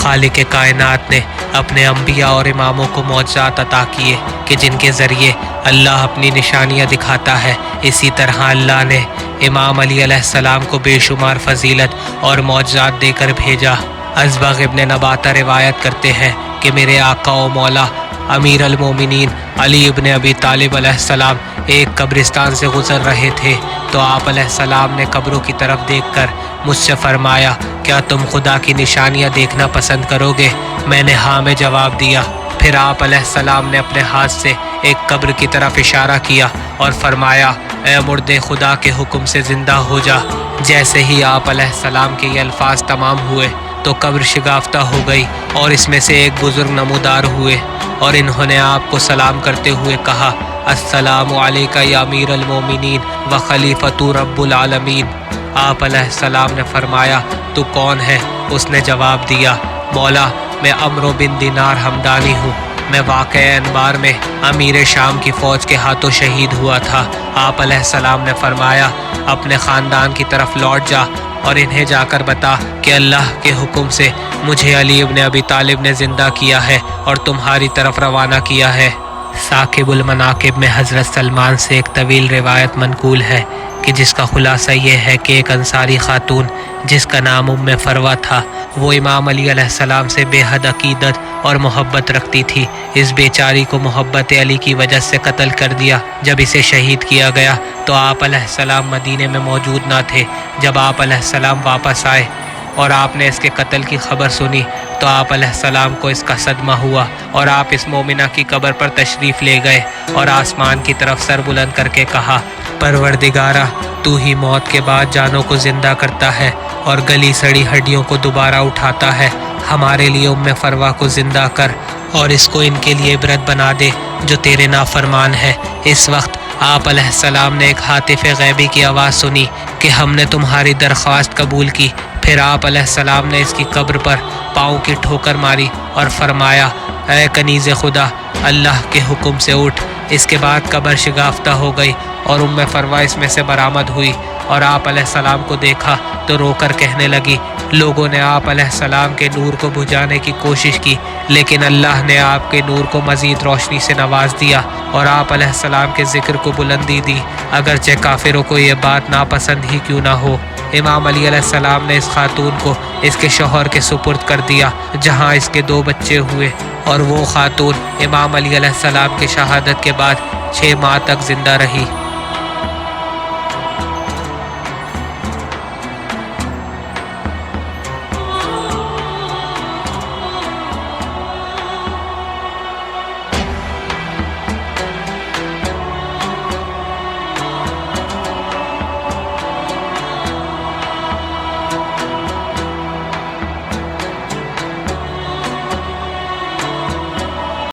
خالق کائنات نے اپنے انبیاء اور اماموں کو معجزات عطا کیے کہ جن کے ذریعے اللہ اپنی نشانیاں دکھاتا ہے، اسی طرح اللہ نے امام علی علیہ السلام کو بے شمار فضیلت اور معجزات دے کر بھیجا۔ ازبغ ابن نباتہ روایت کرتے ہیں کہ میرے آقا و مولا امیر المومنین علی ابن ابی طالب علیہ السلام ایک قبرستان سے گزر رہے تھے تو آپ علیہ السلام نے قبروں کی طرف دیکھ کر مجھ سے فرمایا، کیا تم خدا کی نشانیاں دیکھنا پسند کرو گے؟ میں نے ہاں میں جواب دیا۔ پھر آپ علیہ السلام نے اپنے ہاتھ سے ایک قبر کی طرف اشارہ کیا اور فرمایا، اے مردے خدا کے حکم سے زندہ ہو جا۔ جیسے ہی آپ علیہ السلام کے یہ الفاظ تمام ہوئے تو قبر شگافتہ ہو گئی اور اس میں سے ایک بزرگ نمودار ہوئے اور انہوں نے آپ کو سلام کرتے ہوئے کہا، السلام علیکہ یا امیر المومنین و خلیفۃ رب العالمین۔ آپ علیہ السلام نے فرمایا، تو کون ہے؟ اس نے جواب دیا، مولا میں عمرو بن دینار ہمدانی ہوں، میں واقعہ انبار میں امیر شام کی فوج کے ہاتھوں شہید ہوا تھا۔ آپ علیہ السلام نے فرمایا، اپنے خاندان کی طرف لوٹ جا اور انہیں جا کر بتا کہ اللہ کے حکم سے مجھے علی ابن ابی طالب نے زندہ کیا ہے اور تمہاری طرف روانہ کیا ہے۔ ثاقب المناقب میں حضرت سلمان سے ایک طویل روایت منقول ہے کہ جس کا خلاصہ یہ ہے کہ ایک انصاری خاتون جس کا نام ام فروہ تھا، وہ امام علی علیہ السلام سے بے حد عقیدت اور محبت رکھتی تھی۔ اس بیچاری کو محبت علی کی وجہ سے قتل کر دیا۔ جب اسے شہید کیا گیا تو آپ علیہ السلام مدینے میں موجود نہ تھے۔ جب آپ علیہ السلام واپس آئے اور آپ نے اس کے قتل کی خبر سنی تو آپ علیہ السلام کو اس کا صدمہ ہوا اور آپ اس مومنہ کی قبر پر تشریف لے گئے اور آسمان کی طرف سر بلند کر کے کہا، پروردگارا، تو ہی موت کے بعد جانوں کو زندہ کرتا ہے اور گلی سڑی ہڈیوں کو دوبارہ اٹھاتا ہے۔ ہمارے لیے ام فروہ کو زندہ کر اور اس کو ان کے لیے عبرت بنا دے جو تیرے نافرمان ہے۔ اس وقت آپ علیہ السلام نے ایک ہاتف غیبی کی آواز سنی کہ ہم نے تمہاری درخواست قبول کی۔ پھر آپ علیہ السلام نے اس کی قبر پر پاؤں کی ٹھوکر ماری اور فرمایا، اے کنیز خدا، اللہ کے حکم سے اٹھ۔ اس کے بعد قبر شگافتہ ہو گئی اور ام فروہ اس میں سے برآمد ہوئی اور آپ علیہ السلام کو دیکھا تو رو کر کہنے لگی، لوگوں نے آپ علیہ السلام کے نور کو بجھانے کی کوشش کی لیکن اللہ نے آپ کے نور کو مزید روشنی سے نواز دیا اور آپ علیہ السلام کے ذکر کو بلندی دی، اگرچہ کافروں کو یہ بات ناپسند ہی کیوں نہ ہو۔ امام علی علیہ السلام نے اس خاتون کو اس کے شوہر کے سپرد کر دیا جہاں اس کے 2 بچے ہوئے، اور وہ خاتون امام علی علیہ السلام کی شہادت کے بعد 6 ماہ تک زندہ رہی۔